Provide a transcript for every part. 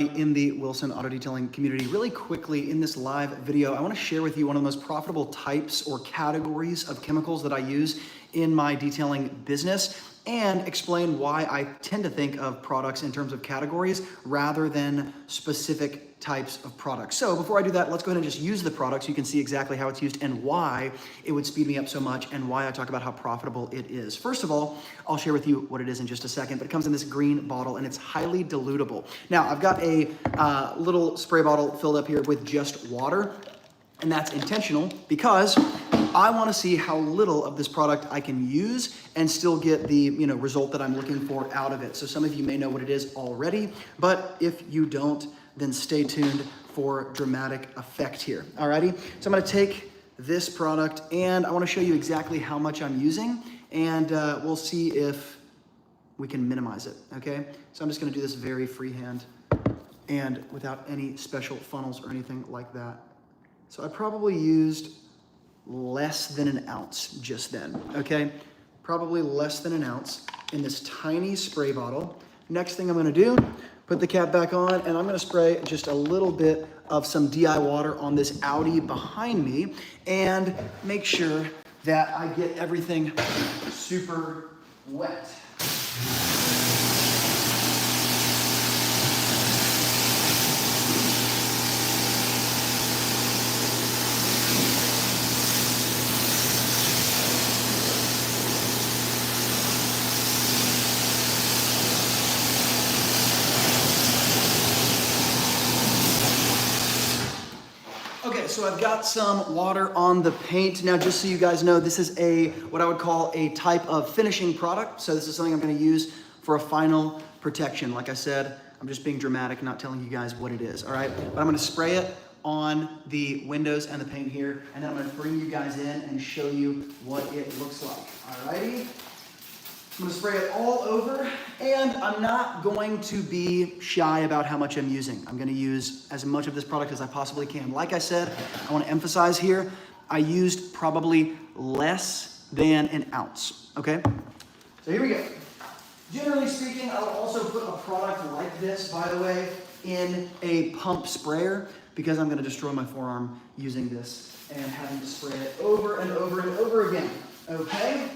In the Wilson Auto Detailing community. Really quickly in this live video, I want to share with you one of the most profitable types or categories of chemicals that I use in my detailing business and explain why I tend to think of products in terms of categories rather than specific types of products. So before I do that, let's go ahead and just use the product so you can see exactly how it's used and why it would speed me up so much and why I talk about how profitable it is. First of all, I'll share with you what it is in just a second, but it comes in this green bottle and it's highly dilutable. Now, I've got a little spray bottle filled up here with just water, and that's intentional because I want to see how little of this product I can use and still get the result that I'm looking for out of it. So some of you may know what it is already, but if you don't, then stay tuned for dramatic effect here. Alrighty, so I'm going to take this product and I want to show you exactly how much I'm using, and we'll see if we can minimize it. Okay, so I'm just going to do this very freehand and without any special funnels or anything like that. So I probably used less than an ounce just then, okay? Probably less than an ounce in this tiny spray bottle. Next thing I'm gonna do, put the cap back on, and I'm gonna spray just a little bit of some DI water on this Audi behind me and make sure that I get everything super wet. Okay, so I've got some water on the paint. Now, just so you guys know, this is what I would call a type of finishing product. So this is something I'm gonna use for a final protection. Like I said, I'm just being dramatic, not telling you guys what it is, all right? But I'm gonna spray it on the windows and the paint here, and then I'm gonna bring you guys in and show you what it looks like, all righty? I'm gonna spray it all over, and I'm not going to be shy about how much I'm using. I'm gonna use as much of this product as I possibly can. Like I said, I wanna emphasize here, I used probably less than an ounce, okay? So here we go. Generally speaking, I will also put a product like this, by the way, in a pump sprayer because I'm gonna destroy my forearm using this and having to spray it over and over and over again, okay?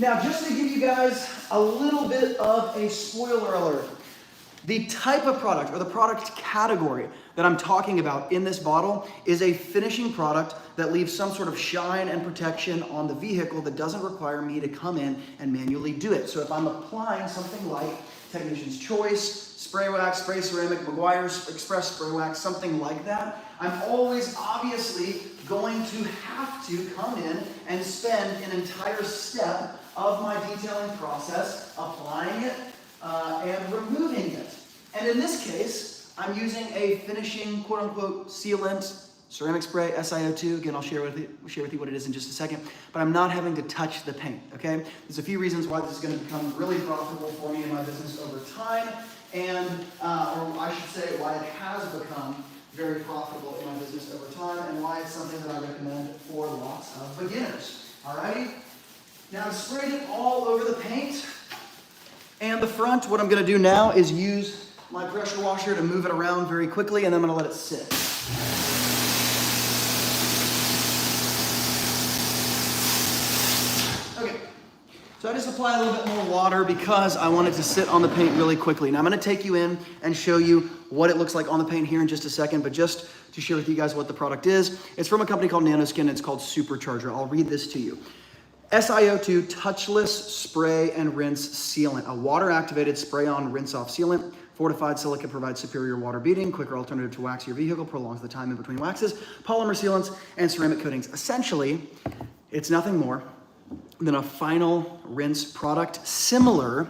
Now, just to give you guys a little bit of a spoiler alert, the type of product or the product category that I'm talking about in this bottle is a finishing product that leaves some sort of shine and protection on the vehicle that doesn't require me to come in and manually do it. So if I'm applying something like Technician's Choice, Spray Wax, Spray Ceramic, Meguiar's Express Spray Wax, something like that, I'm always obviously going to have to come in and spend an entire step of my detailing process, applying it and removing it. And in this case, I'm using a finishing quote-unquote sealant, ceramic spray, SiO2. Again, I'll share with you what it is in just a second, but I'm not having to touch the paint, okay? There's a few reasons why this is gonna become really profitable for me in my business over time, and, or I should say why it has become very profitable in my business over time, and why it's something that I recommend for lots of beginners, alrighty? Now I've sprayed it all over the paint, and the front, what I'm gonna do now is use my pressure washer to move it around very quickly, and then I'm gonna let it sit. Okay, so I just apply a little bit more water because I want it to sit on the paint really quickly. Now I'm gonna take you in and show you what it looks like on the paint here in just a second, but just to share with you guys what the product is, it's from a company called Nanoskin. It's called Supercharger. I'll read this to you. SiO2 touchless spray and rinse sealant, a water-activated spray-on rinse-off sealant. Fortified silica provides superior water beading, quicker alternative to wax your vehicle, prolongs the time in between waxes, polymer sealants, and ceramic coatings. Essentially, it's nothing more than a final rinse product similar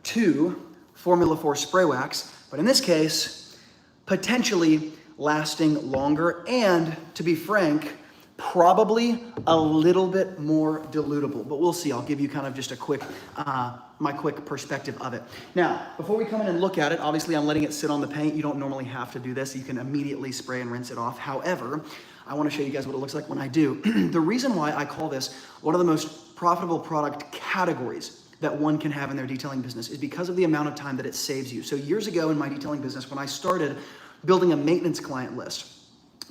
to Formula 4 spray wax, but in this case, potentially lasting longer and, to be frank, probably a little bit more dilutable, but we'll see. I'll give you kind of just a quick, my quick perspective of it. Now, before we come in and look at it, obviously I'm letting it sit on the paint. You don't normally have to do this. You can immediately spray and rinse it off. However, I want to show you guys what it looks like when I do. The reason why I call this one of the most profitable product categories that one can have in their detailing business is because of the amount of time that it saves you. So years ago in my detailing business, when I started building a maintenance client list,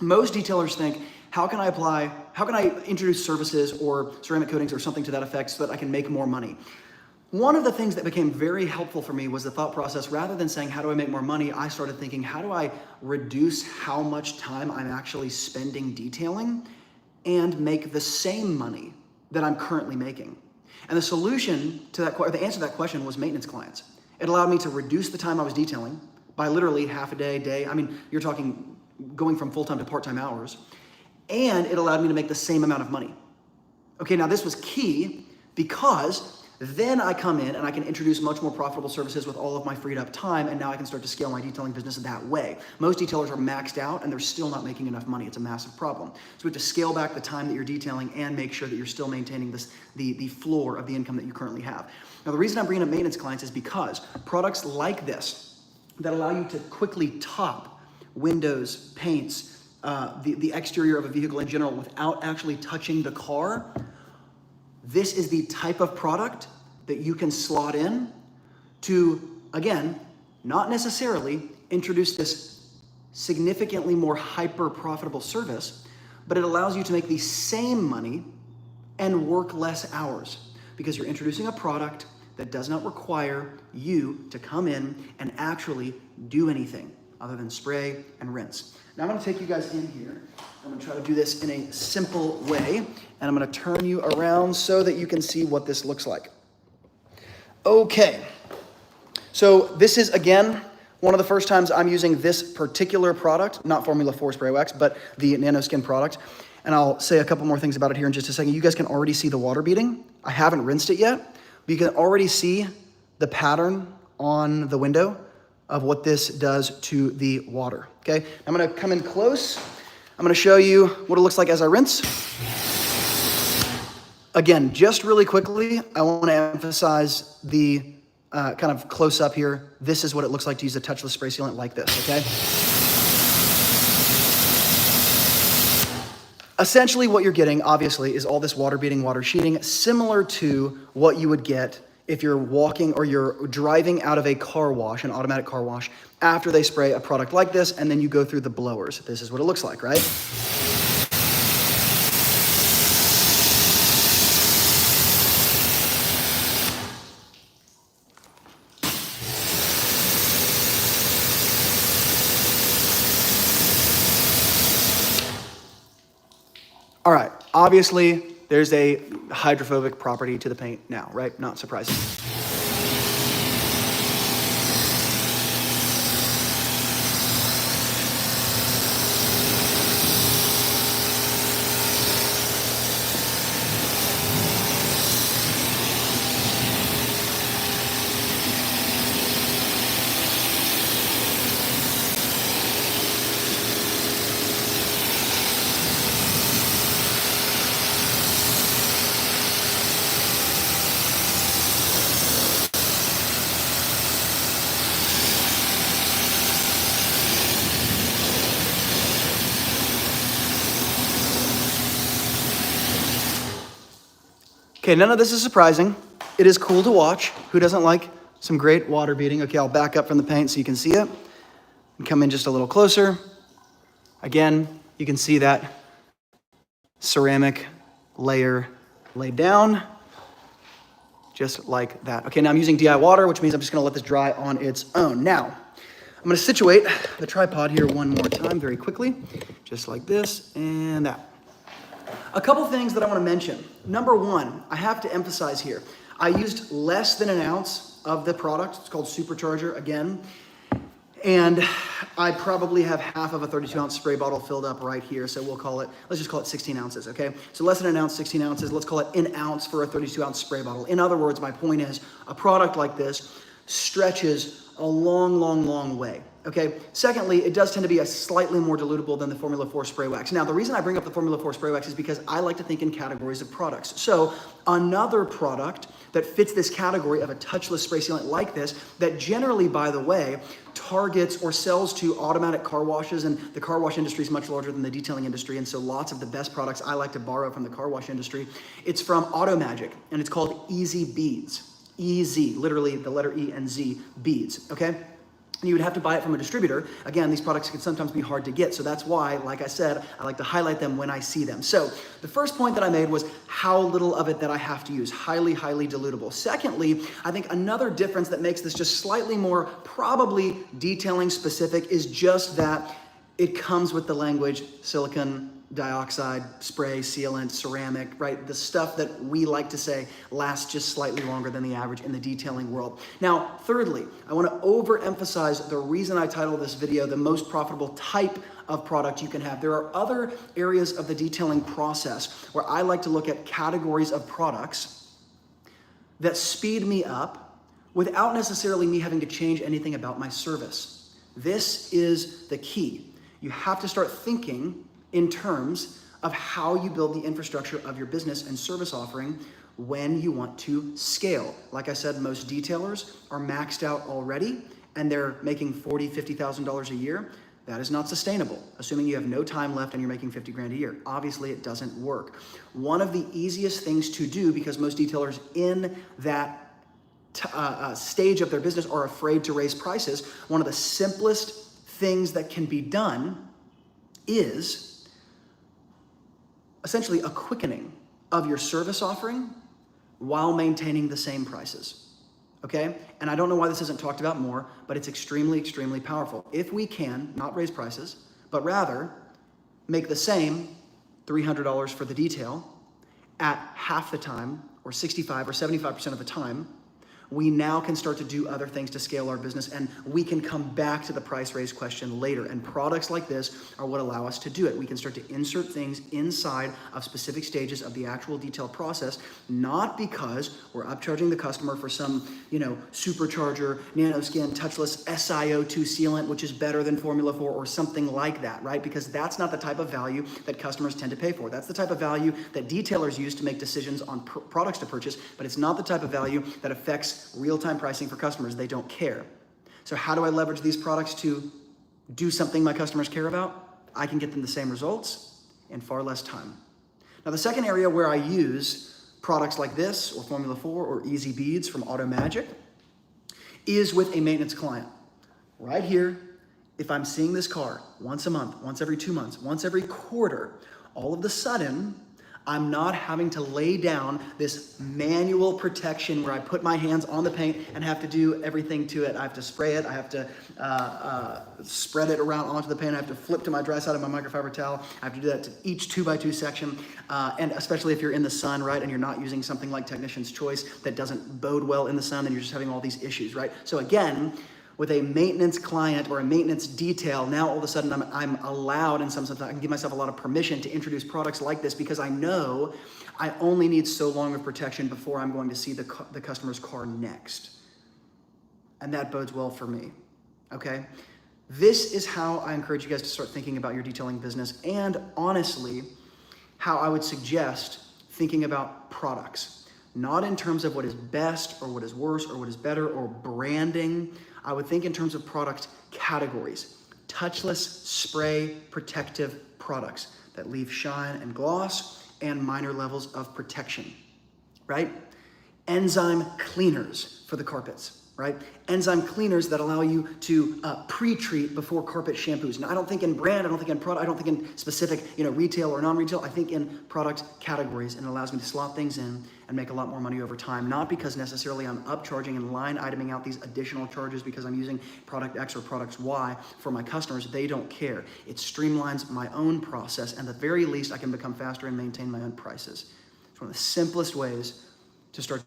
most detailers think, how can I introduce services or ceramic coatings or something to that effect so that I can make more money? One of the things that became very helpful for me was the thought process, rather than saying, how do I make more money? I started thinking, how do I reduce how much time I'm actually spending detailing and make the same money that I'm currently making? And the solution to that, the answer to that question was maintenance clients. It allowed me to reduce the time I was detailing by literally half a day. I mean, you're talking going from full-time to part-time hours. And it allowed me to make the same amount of money. Okay, now this was key because then I come in and I can introduce much more profitable services with all of my freed up time, and now I can start to scale my detailing business that way. Most detailers are maxed out and they're still not making enough money. It's a massive problem. So we have to scale back the time that you're detailing and make sure that you're still maintaining the floor of the income that you currently have. Now the reason I'm bringing up maintenance clients is because products like this that allow you to quickly top windows, paints, the exterior of a vehicle in general without actually touching the car, this is the type of product that you can slot in to, again, not necessarily introduce this significantly more hyper profitable service, but it allows you to make the same money and work less hours because you're introducing a product that does not require you to come in and actually do anything other than spray and rinse. Now I'm gonna take you guys in here. I'm gonna try to do this in a simple way, and I'm gonna turn you around so that you can see what this looks like. Okay, so this is, again, one of the first times I'm using this particular product, not Formula 4 Spray Wax, but the NanoSkin product. And I'll say a couple more things about it here in just a second. You guys can already see the water beading. I haven't rinsed it yet, but you can already see the pattern on the window of what this does to the water, okay? I'm gonna come in close. I'm gonna show you what it looks like as I rinse. Again, just really quickly, I wanna emphasize the kind of close up here. This is what it looks like to use a touchless spray sealant like this, okay? Essentially what you're getting, obviously, is all this water beading, water sheeting, similar to what you would get if you're walking or you're driving out of a car wash, an automatic car wash, after they spray a product like this, and then you go through the blowers. This is what it looks like, right? All right, obviously, there's a hydrophobic property to the paint now, right? Not surprising. Okay, none of this is surprising. It is cool to watch. Who doesn't like some great water beading? Okay, I'll back up from the paint so you can see it. And come in just a little closer. Again, you can see that ceramic layer laid down, just like that. Okay, now I'm using DI water, which means I'm just gonna let this dry on its own. Now, I'm gonna situate the tripod here one more time very quickly, just like this and that. A couple things that I want to mention. Number one, I have to emphasize here, I used less than an ounce of the product. It's called Supercharger again. And I probably have half of a 32-ounce spray bottle filled up right here. So we'll call it, let's just call it 16 ounces, okay? So less than an ounce, 16 ounces. Let's call it an ounce for a 32-ounce spray bottle. In other words, my point is a product like this stretches a long, long, long way. Okay. Secondly, it does tend to be a slightly more dilutable than the Formula 4 Spray Wax. Now, the reason I bring up the Formula 4 Spray Wax is because I like to think in categories of products. So another product that fits this category of a touchless spray sealant like this, that generally, by the way, targets or sells to automatic car washes, and the car wash industry is much larger than the detailing industry, and so lots of the best products I like to borrow from the car wash industry. It's from Automagic, and it's called Easy Beads. EZ, literally the letter E and Z, beads, okay? And you would have to buy it from a distributor. Again, these products can sometimes be hard to get, so that's why, like I said, I like to highlight them when I see them. So the first point that I made was how little of it that I have to use, highly, highly dilutable. Secondly, I think another difference that makes this just slightly more probably detailing specific is just that it comes with the language silicon dioxide, spray, sealant, ceramic, right? The stuff that we like to say lasts just slightly longer than the average in the detailing world. Now, thirdly, I want to overemphasize the reason I titled this video the most profitable type of product you can have. There are other areas of the detailing process where I like to look at categories of products that speed me up without necessarily me having to change anything about my service. This is the key. You have to start thinking in terms of how you build the infrastructure of your business and service offering when you want to scale. Like I said, most detailers are maxed out already and they're making $40,000, $50,000 a year. That is not sustainable, assuming you have no time left and you're making 50 grand a year. Obviously, it doesn't work. One of the easiest things to do, because most detailers in that stage of their business are afraid to raise prices, one of the simplest things that can be done is essentially a quickening of your service offering while maintaining the same prices, okay? And I don't know why this isn't talked about more, but it's extremely, extremely powerful. If we can not raise prices, but rather make the same $300 for the detail at half the time, or 65 or 75% of the time, we now can start to do other things to scale our business, and we can come back to the price raise question later. And products like this are what allow us to do it. We can start to insert things inside of specific stages of the actual detail process, not because we're upcharging the customer for some, supercharger, nanoskin, touchless SiO2 sealant, which is better than Formula 4 or something like that, right? Because that's not the type of value that customers tend to pay for. That's the type of value that detailers use to make decisions on products to purchase, but it's not the type of value that affects real-time pricing for customers. They don't care. So how do I leverage these products to do something my customers care about? I can get them the same results in far less time. Now, the second area where I use products like this, or Formula 4, or Easy Beads from Automagic, is with a maintenance client. Right here, if I'm seeing this car once a month, once every 2 months, once every quarter, all of a sudden, I'm not having to lay down this manual protection where I put my hands on the paint and have to do everything to it. I have to spray it. I have to spread it around onto the paint. I have to flip to my dry side of my microfiber towel. I have to do that to each 2x2 section. And especially if you're in the sun, right, and you're not using something like Technician's Choice that doesn't bode well in the sun, then you're just having all these issues, right? So again, with a maintenance client or a maintenance detail, now all of a sudden I'm allowed, in some sense, I can give myself a lot of permission to introduce products like this because I know I only need so long of protection before I'm going to see the customer's car next. And that bodes well for me, okay? This is how I encourage you guys to start thinking about your detailing business, and honestly, how I would suggest thinking about products. Not in terms of what is best or what is worse or what is better or branding. I would think in terms of product categories. Touchless spray protective products that leave shine and gloss and minor levels of protection, right? Enzyme cleaners for the carpets, right? Enzyme cleaners that allow you to pre-treat before carpet shampoos. Now, I don't think in brand, I don't think in product, I don't think in specific, retail or non-retail. I think in product categories, and it allows me to slot things in and make a lot more money over time. Not because necessarily I'm upcharging and line iteming out these additional charges because I'm using product X or product Y for my customers. They don't care. It streamlines my own process, and at the very least, I can become faster and maintain my own prices. It's one of the simplest ways to start